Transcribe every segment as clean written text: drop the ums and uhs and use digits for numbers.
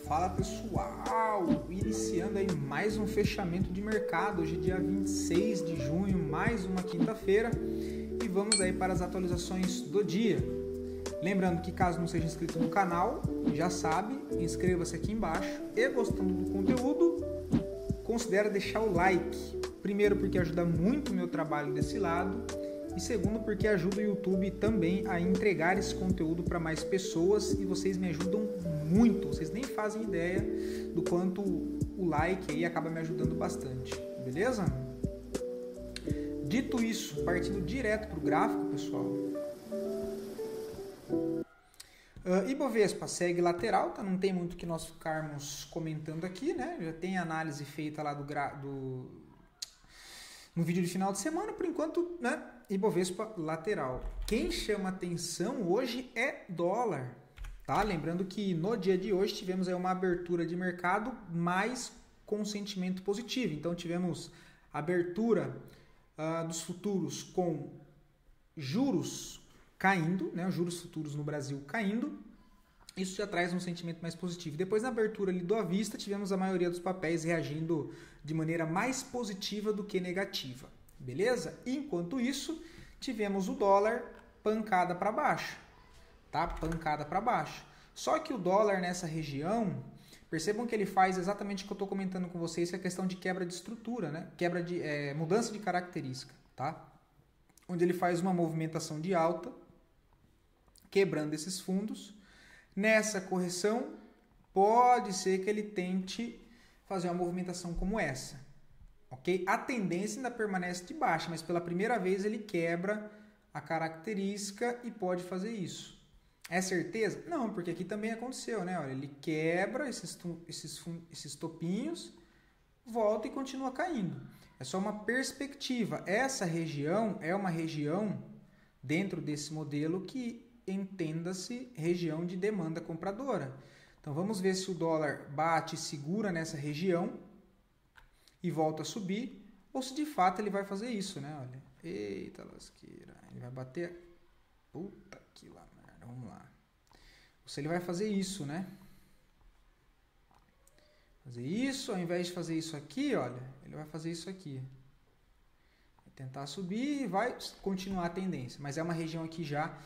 Fala pessoal, iniciando aí mais um fechamento de mercado, hoje dia 26 de junho, mais uma quinta-feira, e vamos aí para as atualizações do dia. Lembrando que caso não seja inscrito no canal, já sabe, inscreva-se aqui embaixo e gostando do conteúdo, considere deixar o like, primeiro porque ajuda muito o meu trabalho desse lado, e segundo porque ajuda o YouTube também a entregar esse conteúdo para mais pessoas e vocês me ajudam muito, vocês nem fazem ideia do quanto o like aí acaba me ajudando bastante, beleza? Dito isso, partindo direto para o gráfico, pessoal, Ibovespa segue lateral, tá? Não tem muito o que nós ficarmos comentando aqui, né? Já tem análise feita lá no vídeo de final de semana, por enquanto, né? Ibovespa lateral. Quem chama atenção hoje é dólar, tá? Lembrando que no dia de hoje tivemos aí uma abertura de mercado mais com sentimento positivo. Então tivemos abertura dos futuros com juros caindo, né? Os juros futuros no Brasil caindo. Isso já traz um sentimento mais positivo. Depois, na abertura ali do à vista, tivemos a maioria dos papéis reagindo de maneira mais positiva do que negativa. Beleza? Enquanto isso, tivemos o dólar pancada para baixo. Tá? Pancada para baixo. Só que o dólar nessa região, percebam que ele faz exatamente o que eu estou comentando com vocês, que é a questão de quebra de estrutura, né? Mudança de característica. Tá? Onde ele faz uma movimentação de alta, quebrando esses fundos. Nessa correção, pode ser que ele tente fazer uma movimentação como essa, ok? A tendência ainda permanece de baixa, mas pela primeira vez ele quebra a característica e pode fazer isso. É certeza? Não, porque aqui também aconteceu, né? Olha, ele quebra esses topinhos, volta e continua caindo. É só uma perspectiva. Essa região é uma região dentro desse modelo que entenda-se região de demanda compradora. Então vamos ver se o dólar bate e segura nessa região e volta a subir, ou se de fato ele vai fazer isso, né? Olha, eita lasqueira, ele vai bater, puta que lá merda, vamos lá. Ou se ele vai fazer isso, né? Fazer isso, ao invés de fazer isso aqui, olha, ele vai fazer isso aqui. Vai tentar subir e vai continuar a tendência, mas é uma região aqui já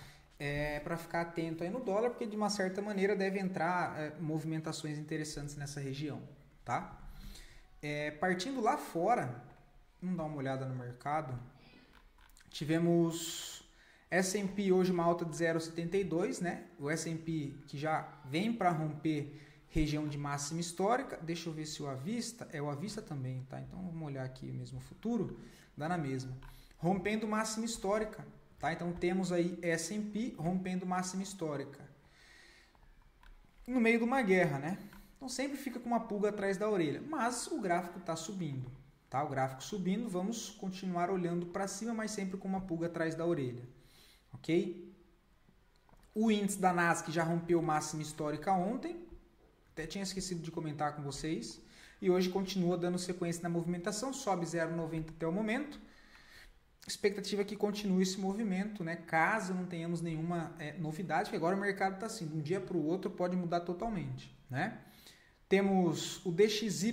para ficar atento aí no dólar, porque de uma certa maneira deve entrar movimentações interessantes nessa região, tá? Partindo lá fora, vamos dar uma olhada no mercado. Tivemos S&P hoje uma alta de 0,72, né? O S&P que já vem para romper região de máxima histórica. Deixa eu ver se o à vista, o à vista também, tá? Então vamos olhar aqui mesmo o futuro, dá na mesma. Rompendo máxima histórica. Tá? Então temos aí S&P rompendo máxima histórica. No meio de uma guerra, né? Então sempre fica com uma pulga atrás da orelha. Mas o gráfico está subindo. Tá? O gráfico subindo, vamos continuar olhando para cima, mas sempre com uma pulga atrás da orelha. Ok? O índice da Nasdaq já rompeu máxima histórica ontem. Até tinha esquecido de comentar com vocês. E hoje continua dando sequência na movimentação. Sobe 0,90 até o momento. Expectativa que continue esse movimento, né? Caso não tenhamos nenhuma novidade, porque agora o mercado está assim, de um dia para o outro pode mudar totalmente, né? Temos o DXY,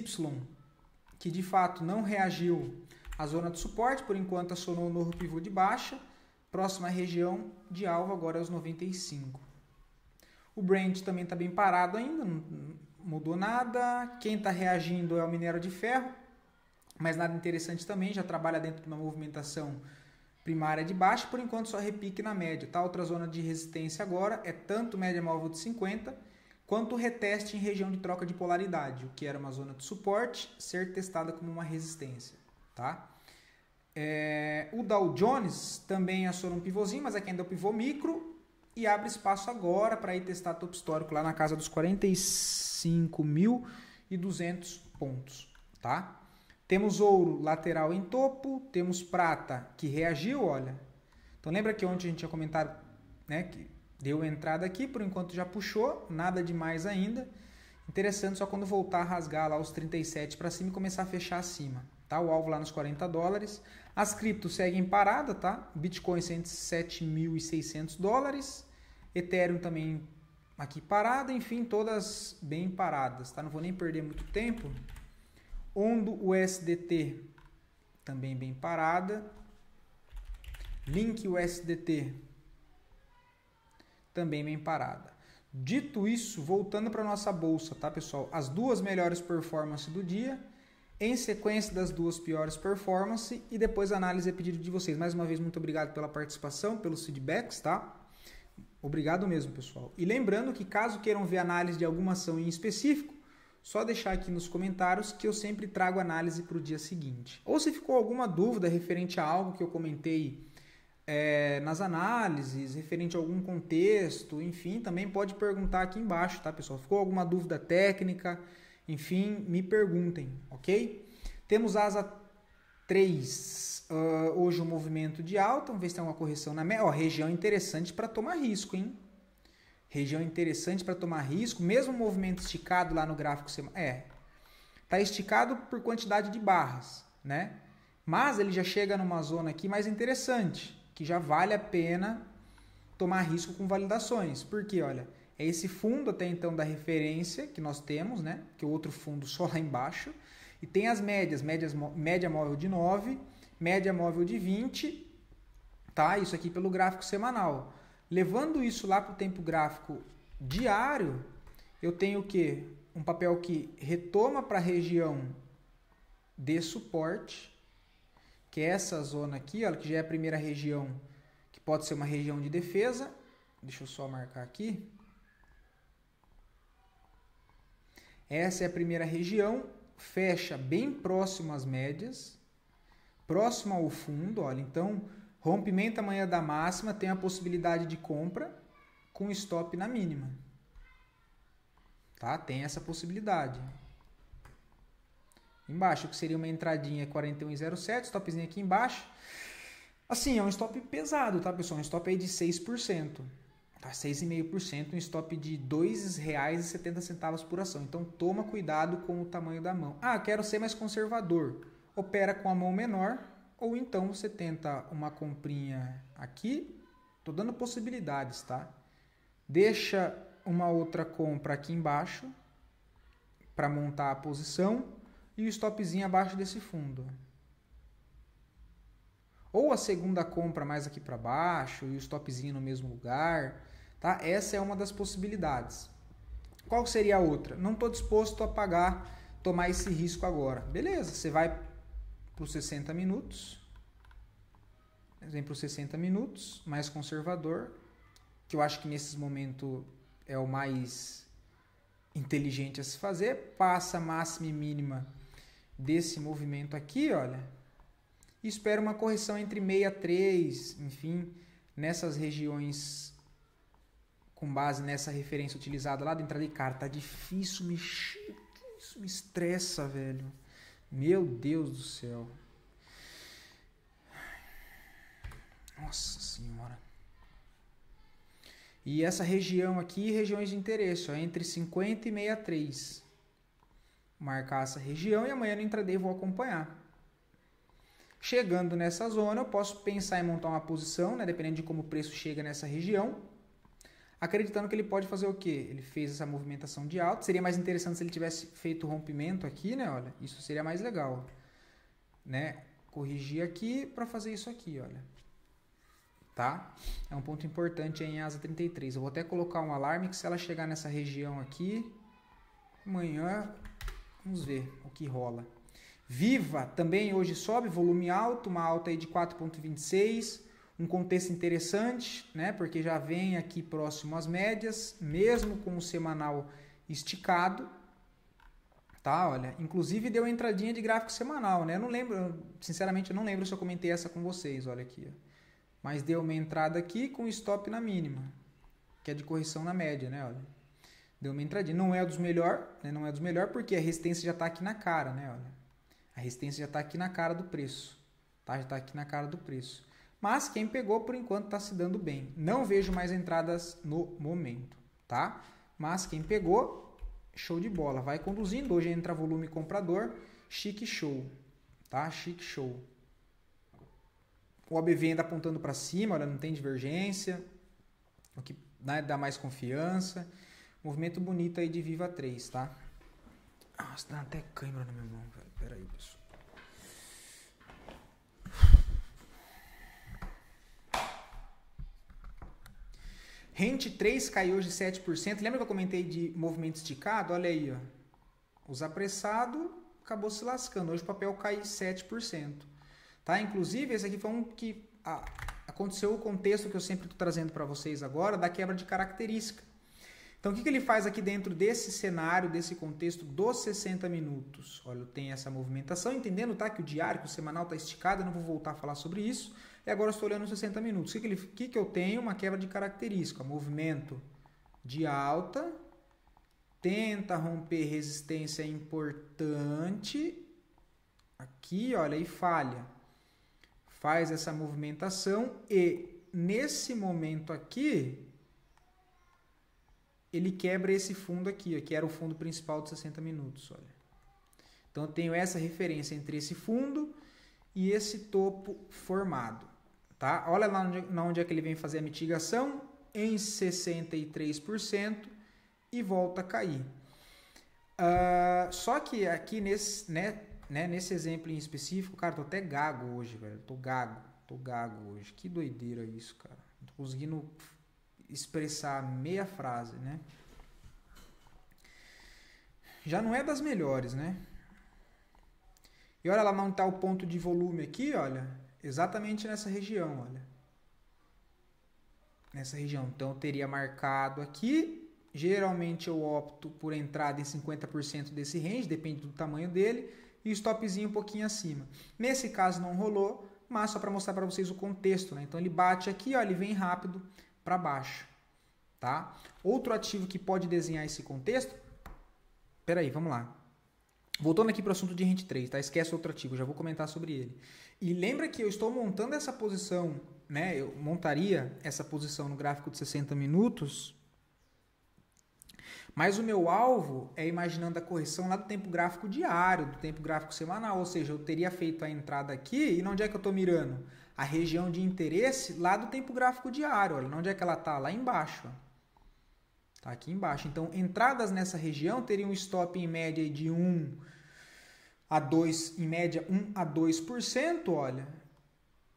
que de fato não reagiu à zona de suporte, por enquanto acionou o novo pivô de baixa, próxima região de alvo agora é os 95. O Brent também está bem parado ainda, não mudou nada. Quem está reagindo é o minério de ferro, mas nada interessante também, já trabalha dentro de uma movimentação primária de baixa, por enquanto só repique na média. Tá? Outra zona de resistência agora é tanto média móvel de 50, quanto reteste em região de troca de polaridade, o que era uma zona de suporte, ser testada como uma resistência. Tá? O Dow Jones também aciona um pivôzinho, mas aqui ainda é o pivô micro, e abre espaço agora para ir testar topo histórico lá na casa dos 45.200 pontos. Tá? Temos ouro lateral em topo, temos prata que reagiu, olha. Então lembra que ontem a gente tinha comentado, né, que deu entrada aqui, por enquanto já puxou, nada demais ainda. Interessante só quando voltar a rasgar lá os 37 para cima e começar a fechar acima, tá? O alvo lá nos $40. As criptos seguem parada, tá? Bitcoin $107.600, Ethereum também aqui parada, enfim, todas bem paradas, tá? Não vou nem perder muito tempo. Ondo USDT também bem parada. Link USDT também bem parada. Dito isso, voltando para nossa bolsa, tá, pessoal? As duas melhores performances do dia, em sequência das duas piores performances e depois a análise a pedido de vocês. Mais uma vez, muito obrigado pela participação, pelos feedbacks, tá? Obrigado mesmo, pessoal. E lembrando que caso queiram ver análise de alguma ação em específico, só deixar aqui nos comentários que eu sempre trago análise para o dia seguinte. Ou se ficou alguma dúvida referente a algo que eu comentei nas análises, referente a algum contexto, enfim, também pode perguntar aqui embaixo, tá, pessoal? Ficou alguma dúvida técnica, enfim, me perguntem, ok? Temos asa 3, hoje um movimento de alta, vamos ver se tem uma correção na média. Ó, região interessante para tomar risco, hein? Região interessante para tomar risco, mesmo movimento esticado lá no gráfico semanal. Tá esticado por quantidade de barras, né? Mas ele já chega numa zona aqui mais interessante, que já vale a pena tomar risco com validações. Porque, olha, é esse fundo até então da referência que nós temos, né? Que o outro fundo só lá embaixo. E tem as média móvel de 9, média móvel de 20, tá? Isso aqui pelo gráfico semanal. Levando isso lá para o tempo gráfico diário, eu tenho o quê? Um papel que retoma para a região de suporte, que é essa zona aqui, olha, que já é a primeira região, que pode ser uma região de defesa. Deixa eu só marcar aqui. Essa é a primeira região, fecha bem próximo às médias, próximo ao fundo, olha, então rompimento amanhã da máxima, tem a possibilidade de compra com stop na mínima. Tá? Tem essa possibilidade. Embaixo, que seria uma entradinha 41,07, stopzinho aqui embaixo. Assim, é um stop pesado, tá, pessoal? Um stop aí de 6%. Tá? 6,5%, um stop de R$ 2,70 por ação. Então, toma cuidado com o tamanho da mão. Ah, quero ser mais conservador. Opera com a mão menor, ou então você tenta uma comprinha aqui. Tô dando possibilidades, tá? Deixa uma outra compra aqui embaixo para montar a posição e o stopzinho abaixo desse fundo. Ou a segunda compra mais aqui para baixo e o stopzinho no mesmo lugar, tá? Essa é uma das possibilidades. Qual seria a outra? Não estou disposto a tomar esse risco agora. Beleza, você vai para os 60 minutos. Vem para os 60 minutos, mais conservador, que eu acho que nesses momentos é o mais inteligente a se fazer. Passa a máxima e mínima desse movimento aqui, olha, e espera uma correção entre 63, enfim, nessas regiões com base nessa referência utilizada lá dentro de cara. Tá difícil mexer, isso me estressa, velho. Meu Deus do céu. Nossa senhora. E essa região aqui, regiões de interesse, ó, entre 50 e 63. Marcar essa região e amanhã no intraday vou acompanhar. Chegando nessa zona, eu posso pensar em montar uma posição, né, dependendo de como o preço chega nessa região, acreditando que ele pode fazer o quê? Ele fez essa movimentação de alta. Seria mais interessante se ele tivesse feito o rompimento aqui, né? Olha, isso seria mais legal, né? Corrigir aqui para fazer isso aqui, olha. Tá? É um ponto importante aí em asa 33. Eu vou até colocar um alarme que se ela chegar nessa região aqui, amanhã vamos ver o que rola. Viva também hoje sobe, volume alto, uma alta aí de 4,26, um contexto interessante, né? Porque já vem aqui próximo às médias, mesmo com o semanal esticado, tá? Olha, inclusive deu entradinha de gráfico semanal, né? Eu não lembro, sinceramente eu não lembro se eu comentei essa com vocês, olha aqui, ó. Mas deu uma entrada aqui com stop na mínima, que é de correção na média, né? Olha, deu uma entradinha. Não é dos melhores, né? Não é dos melhores porque a resistência já está aqui na cara, né? Olha, a resistência já está aqui na cara do preço, tá? Já está aqui na cara do preço. Mas quem pegou por enquanto está se dando bem. Não vejo mais entradas no momento, tá? Mas quem pegou, show de bola. Vai conduzindo. Hoje entra volume comprador, chique show, tá? Chique show. O OBV ainda apontando para cima, olha, não tem divergência, o que, né, dá mais confiança. Movimento bonito aí de Viva 3, tá? Nossa, dá até câimbra na minha mão, velho. Pera aí, pessoal. Rente 3 caiu hoje 7%. Lembra que eu comentei de movimento esticado? Olha aí, ó. Os apressados acabou se lascando. Hoje o papel cai 7%. Tá? Inclusive, esse aqui foi um que aconteceu o contexto que eu sempre estou trazendo para vocês agora, da quebra de característica. Então, o que ele faz aqui dentro desse cenário, desse contexto dos 60 minutos? Olha, tem essa movimentação, entendendo, tá, que o diário, que o semanal está esticado, eu não vou voltar a falar sobre isso. E agora eu estou olhando os 60 minutos. O que eu tenho? Uma quebra de característica. Movimento de alta, tenta romper resistência importante. Aqui, olha, e falha. Faz essa movimentação e nesse momento aqui, ele quebra esse fundo aqui, ó, que era o fundo principal de 60 minutos. Olha. Então, eu tenho essa referência entre esse fundo e esse topo formado. Tá? Olha lá onde é que ele vem fazer a mitigação, em 63% e volta a cair. Só que aqui nesse exemplo em específico, cara, tô até gago hoje, velho. Tô gago hoje. Que doideira isso, cara. Não tô conseguindo expressar meia frase, né? Já não é das melhores, né? E olha lá onde tá o ponto de volume aqui, olha. Exatamente nessa região, olha. Nessa região. Então, eu teria marcado aqui. Geralmente, eu opto por entrada em 50% desse range, depende do tamanho dele. E o stopzinho um pouquinho acima. Nesse caso, não rolou, mas só para mostrar para vocês o contexto, né? Então, ele bate aqui, ó, ele vem rápido para baixo, tá? Outro ativo que pode desenhar esse contexto... Peraí, vamos lá. Voltando aqui para o assunto de Rente 3, tá? Esquece outro ativo, já vou comentar sobre ele. E lembra que eu estou montando essa posição, né? Eu montaria essa posição no gráfico de 60 minutos, mas o meu alvo é imaginando a correção lá do tempo gráfico diário, do tempo gráfico semanal, ou seja, eu teria feito a entrada aqui, e onde é que eu estou mirando? A região de interesse lá do tempo gráfico diário, olha, onde é que ela está? Lá embaixo, ó. Tá aqui embaixo. Então, entradas nessa região teriam um stop em média de 1 a 2, em média 1 a 2%, olha.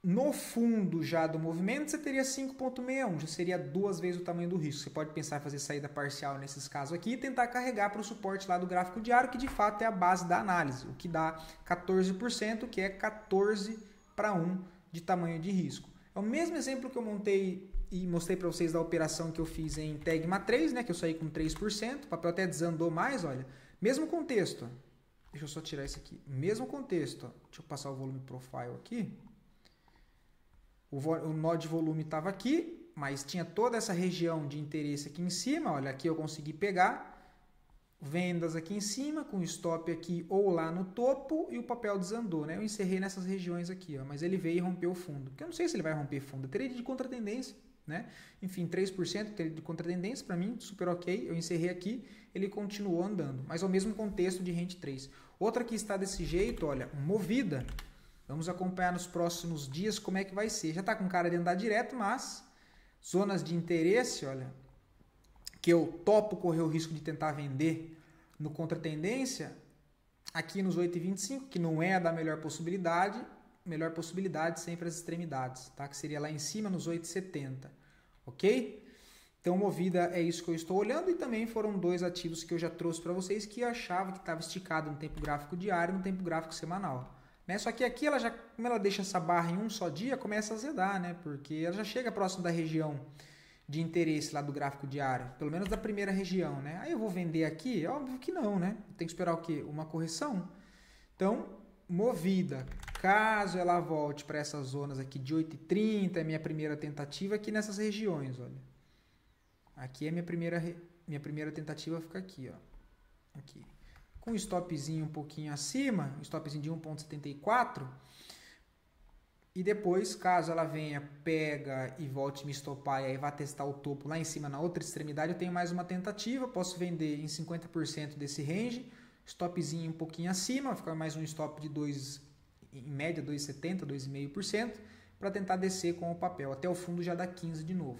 No fundo já do movimento, você teria 5,61, já seria 2 vezes o tamanho do risco. Você pode pensar em fazer saída parcial nesses casos aqui e tentar carregar para o suporte lá do gráfico diário, que de fato é a base da análise, o que dá 14%, que é 14 para 1 de tamanho de risco. É o mesmo exemplo que eu montei e mostrei para vocês da operação que eu fiz em Tegma 3, né, que eu saí com 3%, o papel até desandou mais, olha. Mesmo contexto, deixa eu só tirar isso aqui. Mesmo contexto, deixa eu passar o volume profile aqui. O nó de volume estava aqui, mas tinha toda essa região de interesse aqui em cima, olha, aqui eu consegui pegar. Vendas aqui em cima, com stop aqui ou lá no topo, e o papel desandou, né? Eu encerrei nessas regiões aqui, ó, mas ele veio e rompeu o fundo. Porque eu não sei se ele vai romper fundo, eu teria de contratendência, né? Enfim, 3% teria de contratendência, para mim, super ok. Eu encerrei aqui, ele continuou andando, mas é o mesmo contexto de Rente 3. Outra que está desse jeito, olha, Movida. Vamos acompanhar nos próximos dias como é que vai ser. Já está com cara de andar direto, mas zonas de interesse, olha, que eu topo correr o risco de tentar vender no contratendência, aqui nos 8,25, que não é a da melhor possibilidade sempre as extremidades, tá? Que seria lá em cima nos 8,70, ok? Então, Movida é isso que eu estou olhando, e também foram 2 ativos que eu já trouxe para vocês que eu achava que estava esticado no tempo gráfico diário e no tempo gráfico semanal. Né? Só que aqui, como ela deixa essa barra em um só dia, começa a azedar, né? Porque ela já chega próximo da região de interesse lá do gráfico diário, pelo menos da primeira região, né? Aí eu vou vender aqui? Óbvio que não, né? Tem que esperar o quê? Uma correção. Então, Movida, caso ela volte para essas zonas aqui de 8,30, é minha primeira tentativa aqui nessas regiões, olha. Aqui é minha primeira tentativa, fica aqui, ó. Aqui. Com um stopzinho um pouquinho acima, um stopzinho de 1,74. E depois, caso ela venha, pega e volte me estopar e aí vai testar o topo lá em cima na outra extremidade, eu tenho mais uma tentativa, posso vender em 50% desse range, stopzinho um pouquinho acima, vai ficar mais um stop de 2, em média 2,70%, 2,5%, para tentar descer com o papel. Até o fundo já dá 15 de novo.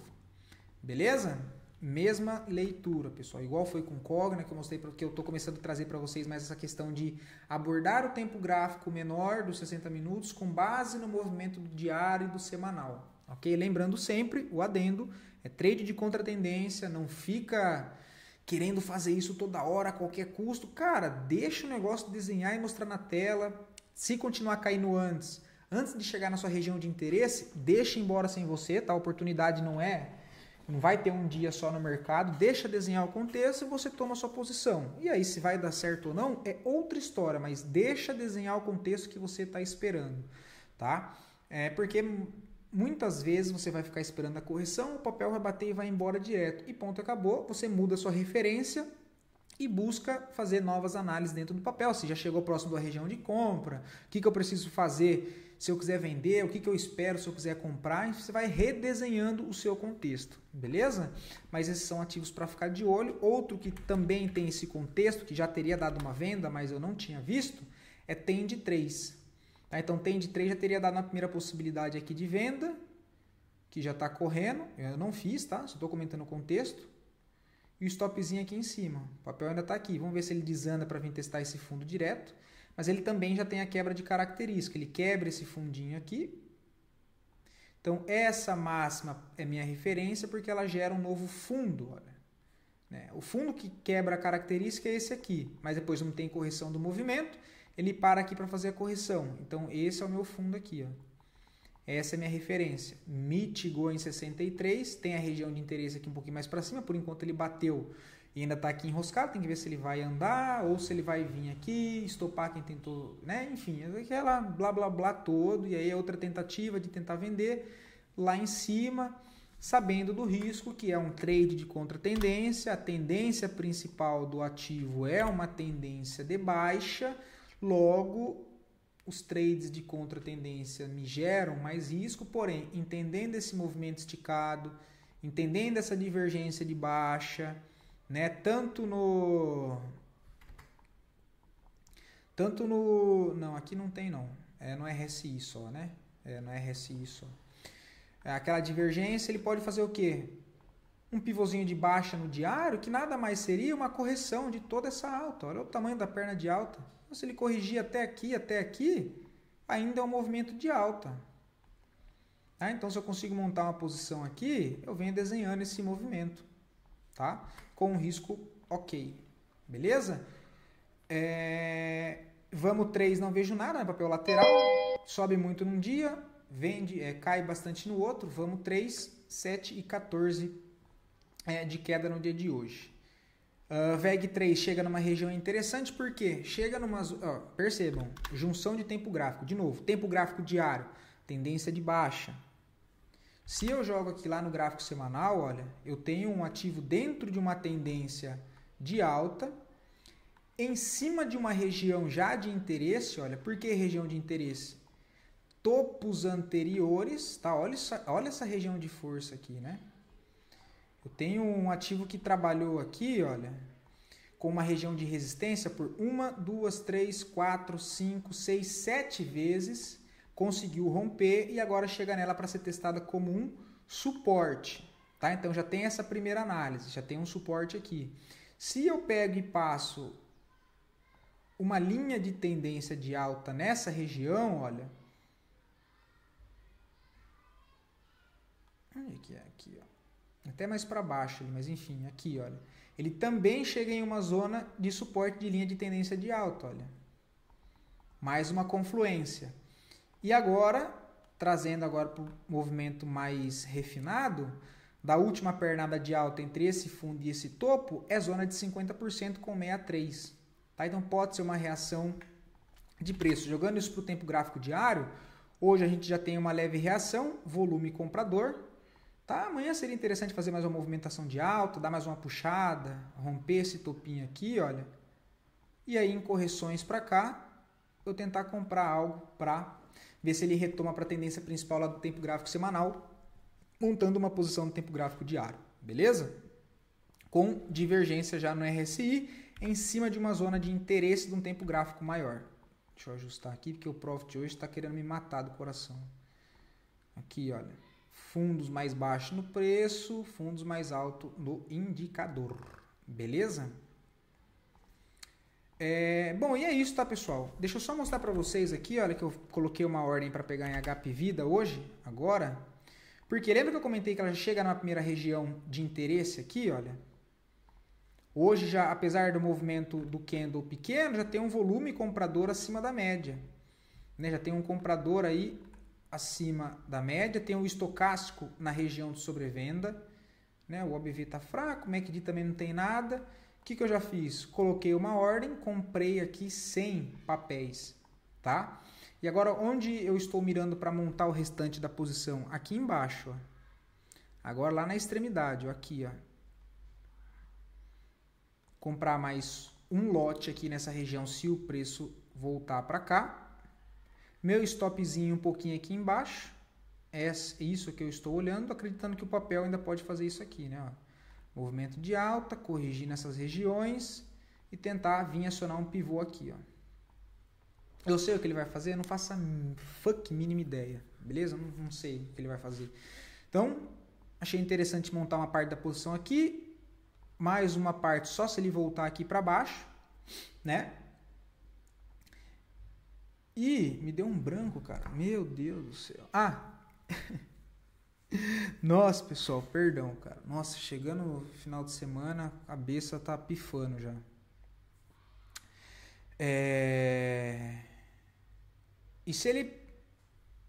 Beleza? mesma leitura, pessoal. Igual foi com Cogna, que eu mostrei, porque eu estou começando a trazer para vocês mais essa questão de abordar o tempo gráfico menor dos 60 minutos com base no movimento do diário e do semanal. Ok? Lembrando sempre, o adendo, é trade de contratendência, não fica querendo fazer isso toda hora, a qualquer custo. Cara, deixa o negócio desenhar e mostrar na tela. Se continuar caindo antes de chegar na sua região de interesse, deixa embora sem você, tá? A oportunidade não vai ter um dia só no mercado, deixa desenhar o contexto e você toma a sua posição. E aí, se vai dar certo ou não, é outra história, mas deixa desenhar o contexto que você está esperando, tá? Porque muitas vezes você vai ficar esperando a correção, o papel vai bater e vai embora direto. E ponto, acabou, você muda a sua referência e busca fazer novas análises dentro do papel. Se já chegou próximo da região de compra, o que eu preciso fazer se eu quiser vender, o que eu espero se eu quiser comprar, e você vai redesenhando o seu contexto, beleza? Mas esses são ativos para ficar de olho. Outro que também tem esse contexto, que já teria dado uma venda, mas eu não tinha visto, é Tend 3. Tá? Então, Tend 3 já teria dado a primeira possibilidade aqui de venda, que já está correndo, eu não fiz, tá? Só estou comentando o contexto. E o stopzinho aqui em cima, o papel ainda está aqui. Vamos ver se ele desanda para vir testar esse fundo direto. Mas ele também já tem a quebra de característica, ele quebra esse fundinho aqui. Então, essa máxima é minha referência porque ela gera um novo fundo. Olha, né? O fundo que quebra a característica é esse aqui, mas depois não tem correção do movimento, ele para aqui para fazer a correção. Então, esse é o meu fundo aqui. Ó. Essa é a minha referência. Mitigou em 63, tem a região de interesse aqui um pouquinho mais para cima, por enquanto ele bateu e ainda está aqui enroscado, tem que ver se ele vai andar ou se ele vai vir aqui, estopar quem tentou, né? Enfim, aquela blá blá blá todo, e aí é outra tentativa de tentar vender lá em cima, sabendo do risco, que é um trade de contratendência, a tendência principal do ativo é uma tendência de baixa, logo os trades de contratendência me geram mais risco, porém, entendendo esse movimento esticado, entendendo essa divergência de baixa, né? Tanto no... Não, aqui não tem não. É no RSI só, né? É no RSI só. Aquela divergência, ele pode fazer o quê? Um pivôzinho de baixa no diário, que nada mais seria uma correção de toda essa alta. Olha o tamanho da perna de alta. Então, se ele corrigir até aqui, ainda é um movimento de alta. Tá? Então, se eu consigo montar uma posição aqui, eu venho desenhando esse movimento. Tá? Com um risco ok. Beleza? Vamos 3, não vejo nada, né? Papel lateral. Sobe muito num dia, cai bastante no outro. Vamos 3, 7 e 14 de queda no dia de hoje. VEG 3 chega numa região interessante porque chega numa... percebam, junção de tempo gráfico. De novo, tempo gráfico diário, tendência de baixa. Se eu jogo aqui lá no gráfico semanal, olha, eu tenho um ativo dentro de uma tendência de alta, em cima de uma região já de interesse, olha, por que região de interesse? Topos anteriores, tá? Olha essa região de força aqui, né? Eu tenho um ativo que trabalhou aqui, olha, com uma região de resistência por 1, 2, 3, 4, 5, 6, 7 vezes, conseguiu romper e agora chega nela para ser testada como um suporte. Tá? Então já tem essa primeira análise, já tem um suporte aqui. Se eu pego e passo uma linha de tendência de alta nessa região, olha. Onde que é? Aqui, ó. Até mais para baixo, mas enfim, aqui, olha. Ele também chega em uma zona de suporte de linha de tendência de alta, olha. Mais uma confluência. E agora, trazendo agora para o movimento mais refinado, da última pernada de alta entre esse fundo e esse topo, é zona de 50% com 63. Tá? Então pode ser uma reação de preço. Jogando isso para o tempo gráfico diário, hoje a gente já tem uma leve reação, volume comprador. Tá? Amanhã seria interessante fazer mais uma movimentação de alta, dar mais uma puxada, romper esse topinho aqui, olha. E aí em correções para cá, eu tentar comprar algo para ver se ele retoma para a tendência principal lá do tempo gráfico semanal, montando uma posição no tempo gráfico diário, beleza? Com divergência já no RSI, em cima de uma zona de interesse de um tempo gráfico maior. Deixa eu ajustar aqui, porque o Profit hoje está querendo me matar do coração. Aqui, olha. fundos mais baixos no preço, fundos mais altos no indicador. Beleza? Bom, e é isso, tá, pessoal? Deixa eu só mostrar para vocês aqui, olha, que eu coloquei uma ordem para pegar em HP Vida hoje, agora. Porque lembra que eu comentei que ela chega na primeira região de interesse aqui, olha? Hoje, já, apesar do movimento do candle pequeno, já tem um volume comprador acima da média. Né? Já tem um comprador aí acima da média, tem um estocástico na região de sobrevenda. Né? O OBV está fraco, o MACD também não tem nada. O que eu já fiz? Coloquei uma ordem, comprei aqui 100 papéis, tá? E agora, onde eu estou mirando para montar o restante da posição? Aqui embaixo, ó. Agora lá na extremidade, ó, aqui, ó. Comprar mais um lote aqui nessa região se o preço voltar para cá. Meu stopzinho um pouquinho aqui embaixo. É isso que eu estou olhando, acreditando que o papel ainda pode fazer isso aqui, né? Ó. Movimento de alta, corrigir nessas regiões e tentar vir acionar um pivô aqui, ó. Eu sei o que ele vai fazer, não faço a mínima ideia, beleza? Não sei o que ele vai fazer. Então, achei interessante montar uma parte da posição aqui, mais uma parte só se ele voltar aqui para baixo, né? E me deu um branco, cara. Meu Deus do céu. Nossa, pessoal, perdão, cara. Nossa, chegando no final de semana, a cabeça tá pifando já. E se ele,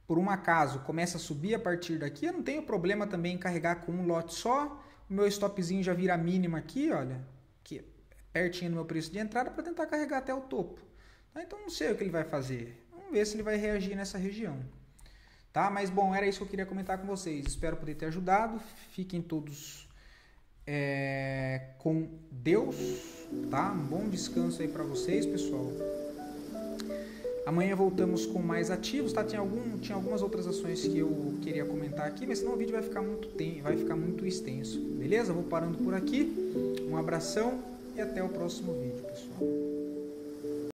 por um acaso, começa a subir a partir daqui, eu não tenho problema também em carregar com um lote só. O meu stopzinho já vira mínimo aqui, olha. Aqui, pertinho do meu preço de entrada para tentar carregar até o topo. Então, não sei o que ele vai fazer. Vamos ver se ele vai reagir nessa região. Tá? Mas, bom, era isso que eu queria comentar com vocês. Espero poder ter ajudado. Fiquem todos com Deus, tá? Um bom descanso aí para vocês, pessoal. Amanhã voltamos com mais ativos, tá? Tinha algumas outras ações que eu queria comentar aqui, mas senão o vídeo vai ficar muito extenso. Beleza? Vou parando por aqui. Um abração e até o próximo vídeo, pessoal.